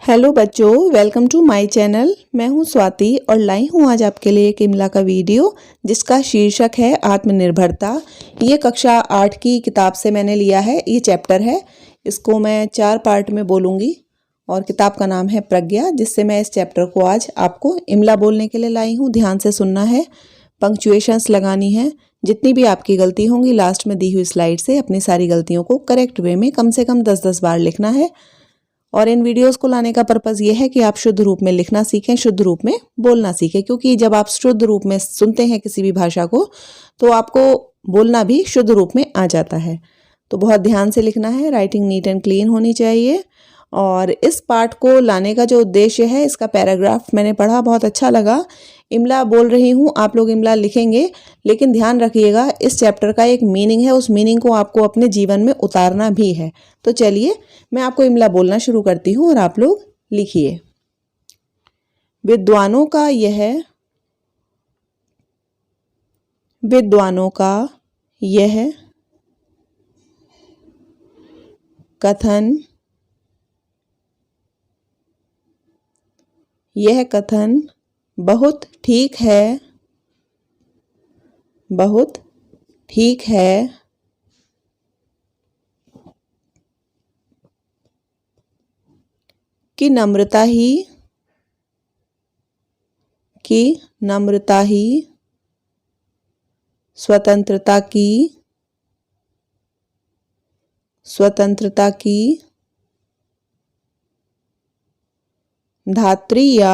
Hello बच्चों, welcome to my channel. मैं हूं स्वाति और लाई हूं आज आपके लिए एक इमला का वीडियो जिसका शीर्षक है आत्मनिर्भरता। ये कक्षा 8 की किताब से मैंने लिया है। ये चैप्टर है, इसको मैं 4 पार्ट में बोलूँगी और किताब का नाम है प्रज्ञा, जिससे मैं इस चैप्टर को आज आपको इमला बोलने के लिए लाई हूँ। ध्यान से सुनना है, पंक्चुएशंस लगानी है। जितनी भी आपकी गलती होंगी लास्ट में दी हुई स्लाइड से अपनी सारी गलतियों को करेक्ट वे में कम से कम 10-10 बार लिखना है। और इन वीडियोस को लाने का पर्पज़ ये है कि आप शुद्ध रूप में लिखना सीखें, शुद्ध रूप में बोलना सीखें, क्योंकि जब आप शुद्ध रूप में सुनते हैं किसी भी भाषा को तो आपको बोलना भी शुद्ध रूप में आ जाता है। तो बहुत ध्यान से लिखना है, राइटिंग नीट एंड क्लीन होनी चाहिए। और इस पार्ट को लाने का जो उद्देश्य है, इसका पैराग्राफ मैंने पढ़ा, बहुत अच्छा लगा। इमला बोल रही हूँ, आप लोग इमला लिखेंगे, लेकिन ध्यान रखिएगा इस चैप्टर का एक मीनिंग है, उस मीनिंग को आपको अपने जीवन में उतारना भी है। तो चलिए मैं आपको इमला बोलना शुरू करती हूँ और आप लोग लिखिए। विद्वानों का यह कथन बहुत ठीक है कि नम्रता ही स्वतंत्रता की धात्री या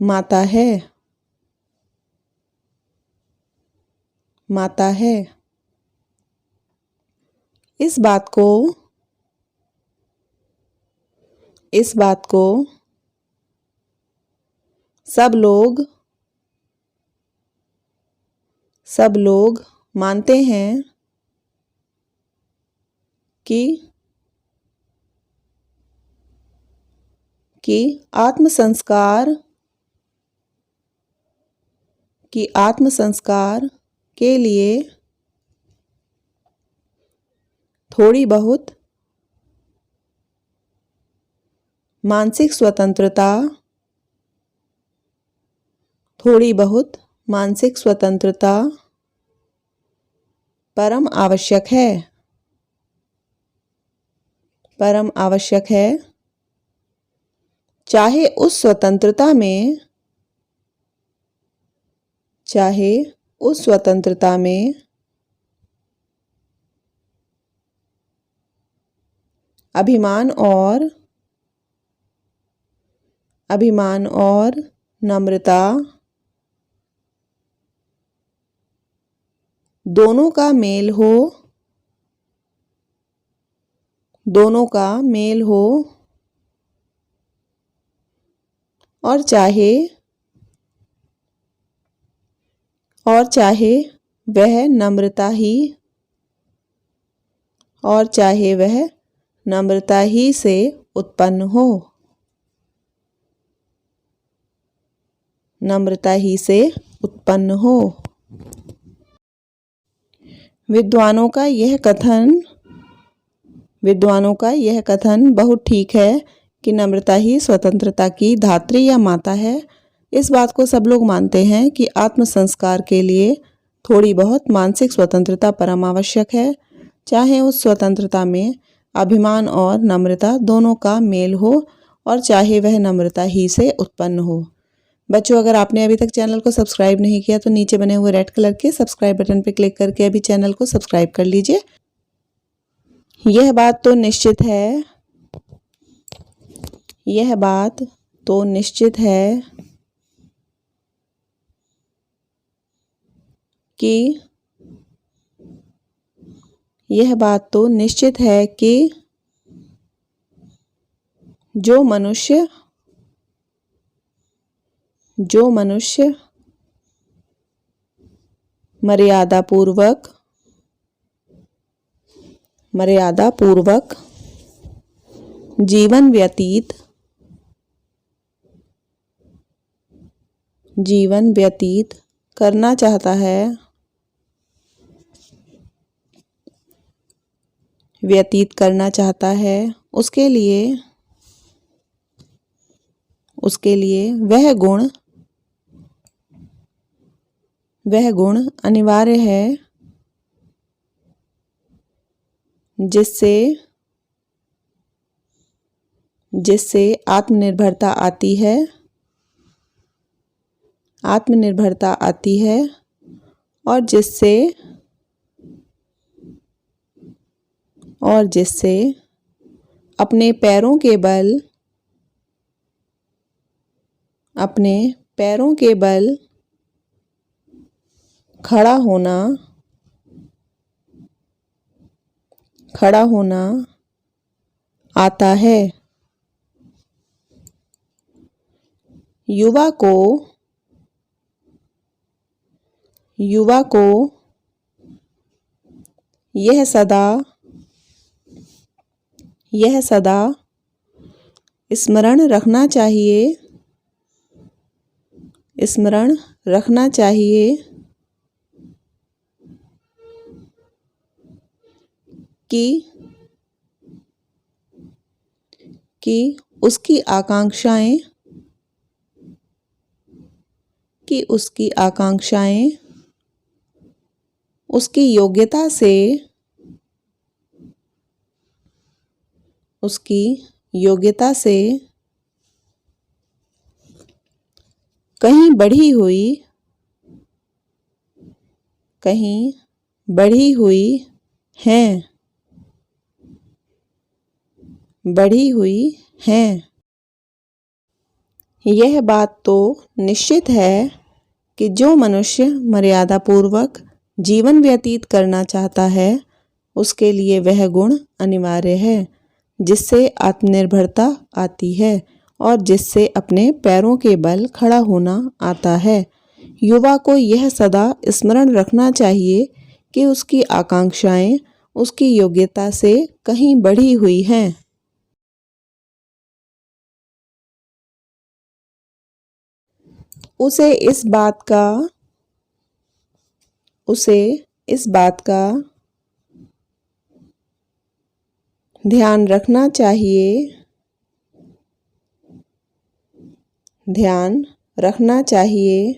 माता है। इस बात को सब लोग मानते हैं कि आत्मसंस्कार के लिए थोड़ी बहुत मानसिक स्वतंत्रता परम आवश्यक है। चाहे उस स्वतंत्रता में अभिमान और नम्रता दोनों का मेल हो और चाहे वह नम्रता ही से उत्पन्न हो। विद्वानों का यह कथन बहुत ठीक है कि नम्रता ही स्वतंत्रता की धात्री या माता है। इस बात को सब लोग मानते हैं कि आत्मसंस्कार के लिए थोड़ी बहुत मानसिक स्वतंत्रता परम आवश्यक है। चाहे उस स्वतंत्रता में अभिमान और नम्रता दोनों का मेल हो और चाहे वह नम्रता ही से उत्पन्न हो। बच्चों, अगर आपने अभी तक चैनल को सब्सक्राइब नहीं किया तो नीचे बने हुए रेड कलर के सब्सक्राइब बटन पर क्लिक करके अभी चैनल को सब्सक्राइब कर लीजिए। यह बात तो निश्चित है कि जो मनुष्य मर्यादा पूर्वक जीवन व्यतीत करना चाहता है व्यतीत करना चाहता है, उसके लिए वह गुण अनिवार्य है जिससे आत्मनिर्भरता आती है और जिससे अपने पैरों के बल खड़ा होना आता है। युवा को यह सदा स्मरण रखना चाहिए कि उसकी आकांक्षाएं उसकी योग्यता से कहीं बढ़ी हुई हैं। यह बात तो निश्चित है कि जो मनुष्य मर्यादा पूर्वक जीवन व्यतीत करना चाहता है, उसके लिए वह गुण अनिवार्य है जिससे आत्मनिर्भरता आती है और जिससे अपने पैरों के बल खड़ा होना आता है। युवा को यह सदा स्मरण रखना चाहिए कि उसकी आकांक्षाएं उसकी योग्यता से कहीं बढ़ी हुई हैं। उसे इस बात का ध्यान रखना चाहिए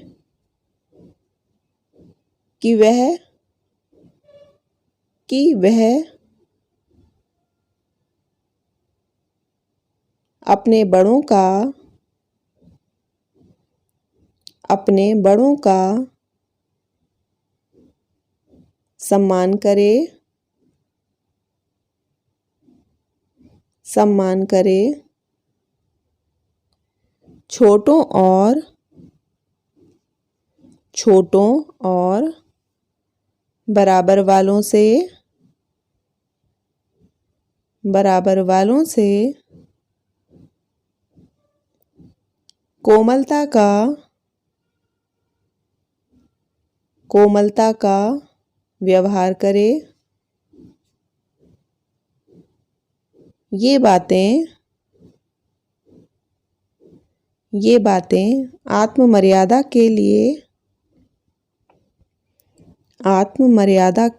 कि वह अपने बड़ों का सम्मान करे, छोटों और बराबर वालों से कोमलता का व्यवहार करे। ये बातें आत्ममर्यादा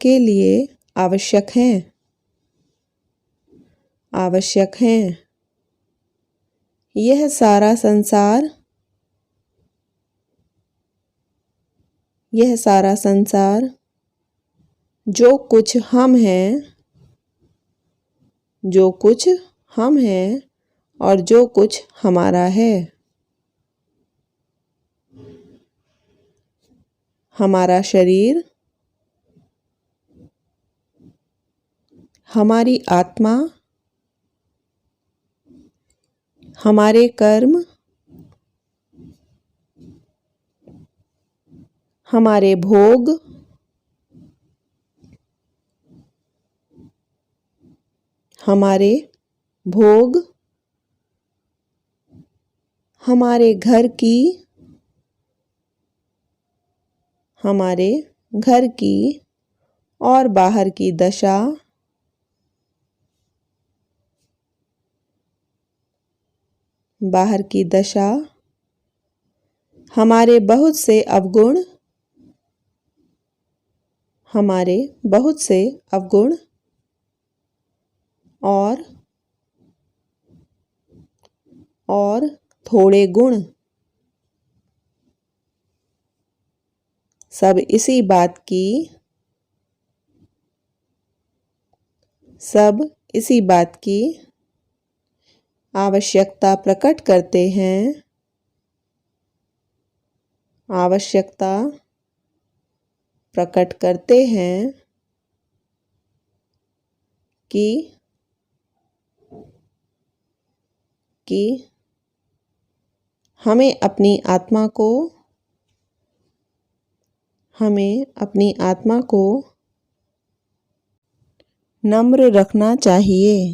के लिए आवश्यक हैं। यह सारा संसार जो कुछ हम हैं और जो कुछ हमारा है, हमारा शरीर, हमारी आत्मा, हमारे कर्म, हमारे भोग, हमारे घर की और बाहर की दशा हमारे बहुत से अवगुण और थोड़े गुण सब इसी बात की आवश्यकता प्रकट करते हैं कि हमें अपनी आत्मा को नम्र रखना चाहिए।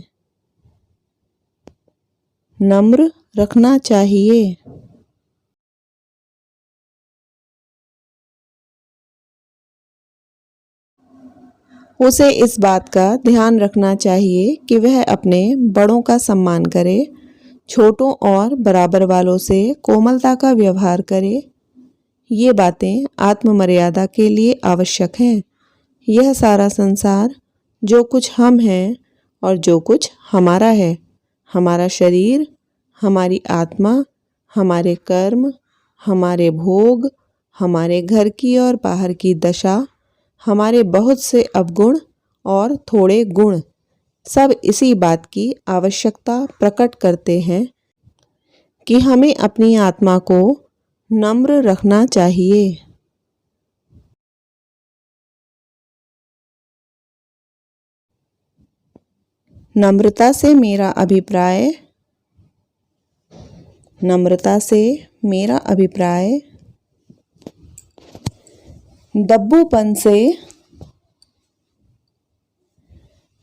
उसे इस बात का ध्यान रखना चाहिए कि वह अपने बड़ों का सम्मान करे, छोटों और बराबर वालों से कोमलता का व्यवहार करे। ये बातें आत्ममर्यादा के लिए आवश्यक हैं। यह सारा संसार, जो कुछ हम हैं और जो कुछ हमारा है, हमारा शरीर, हमारी आत्मा, हमारे कर्म, हमारे भोग, हमारे घर की और बाहर की दशा, हमारे बहुत से अवगुण और थोड़े गुण, सब इसी बात की आवश्यकता प्रकट करते हैं कि हमें अपनी आत्मा को नम्र रखना चाहिए। नम्रता से मेरा अभिप्राय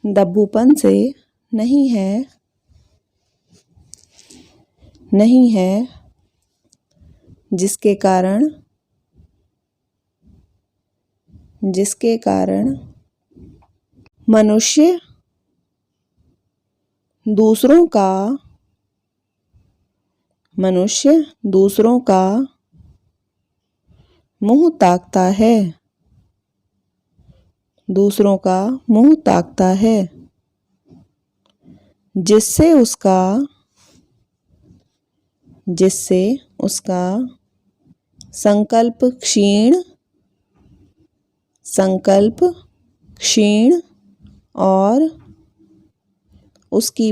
दब्बूपन से नहीं है, जिसके कारण मनुष्य दूसरों का मुंह ताकता है, जिससे उसका संकल्प क्षीण और उसकी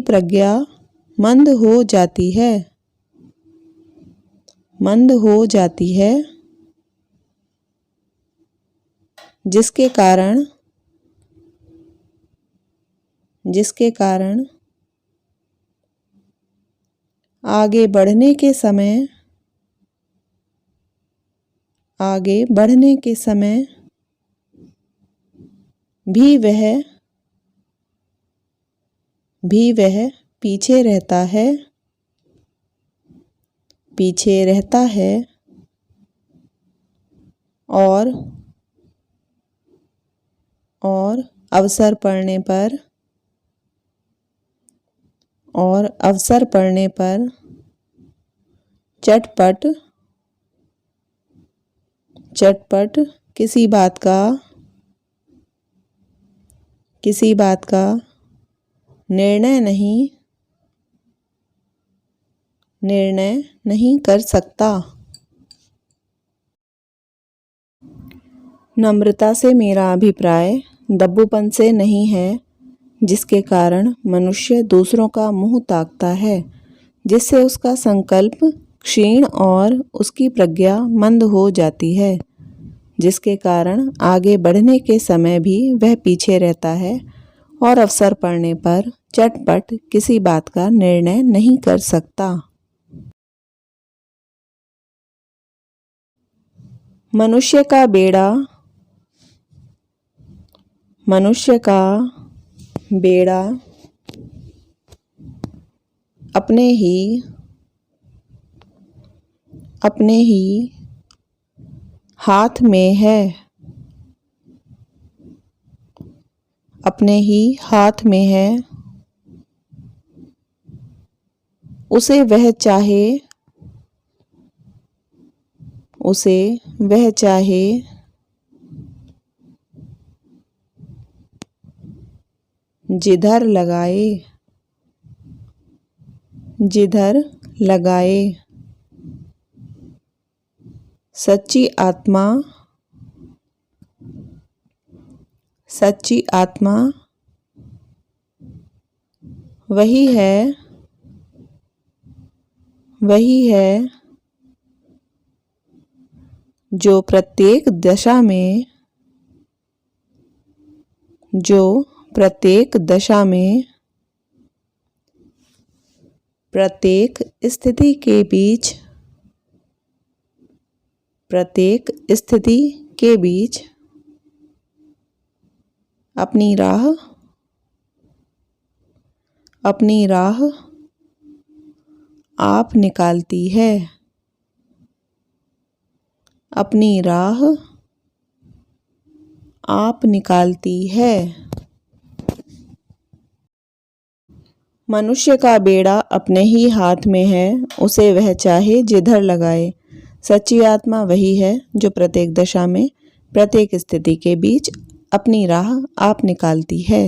प्रज्ञा मंद हो जाती है, जिसके कारण आगे बढ़ने के समय भी वह पीछे रहता है और अवसर पड़ने पर चटपट किसी बात का निर्णय नहीं कर सकता। नम्रता से मेरा अभिप्राय दब्बूपन से नहीं है, जिसके कारण मनुष्य दूसरों का मुंह ताकता है, जिससे उसका संकल्प क्षीण और उसकी प्रज्ञा मंद हो जाती है, जिसके कारण आगे बढ़ने के समय भी वह पीछे रहता है और अवसर पड़ने पर चटपट किसी बात का निर्णय नहीं कर सकता। मनुष्य का बेड़ा अपने ही हाथ में है। उसे वह चाहे जिधर लगाए, जिधर लगाए। सच्ची आत्मा, सच्ची आत्मा वही है, वही है जो प्रत्येक दशा में, जो प्रत्येक दशा में, प्रत्येक स्थिति के बीच, प्रत्येक स्थिति के बीच अपनी राह, अपनी राह आप निकालती है, अपनी राह आप निकालती है। मनुष्य का बेड़ा अपने ही हाथ में है, उसे वह चाहे जिधर लगाए। सच्ची आत्मा वही है जो प्रत्येक दशा में, प्रत्येक स्थिति के बीच अपनी राह आप निकालती है।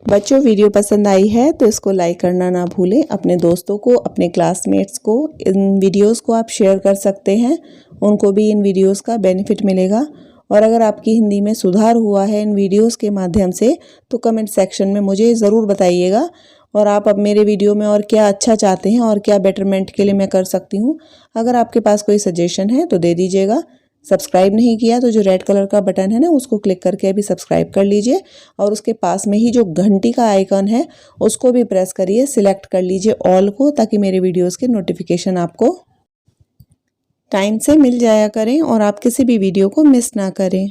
बच्चों, वीडियो पसंद आई है तो इसको लाइक करना ना भूलें। अपने दोस्तों को, अपने क्लासमेट्स को इन वीडियोस को आप शेयर कर सकते हैं, उनको भी इन वीडियोस का बेनिफिट मिलेगा। और अगर आपकी हिंदी में सुधार हुआ है इन वीडियोस के माध्यम से तो कमेंट सेक्शन में मुझे ज़रूर बताइएगा। और आप अब मेरे वीडियो में और क्या अच्छा चाहते हैं और क्या बेटरमेंट के लिए मैं कर सकती हूँ, अगर आपके पास कोई सजेशन है तो दे दीजिएगा। सब्सक्राइब नहीं किया तो जो रेड कलर का बटन है ना, उसको क्लिक करके अभी सब्सक्राइब कर लीजिए। और उसके पास में ही जो घंटी का आइकन है उसको भी प्रेस करिए, सिलेक्ट कर लीजिए ऑल को, ताकि मेरे वीडियोस के नोटिफिकेशन आपको टाइम से मिल जाया करें और आप किसी भी वीडियो को मिस ना करें।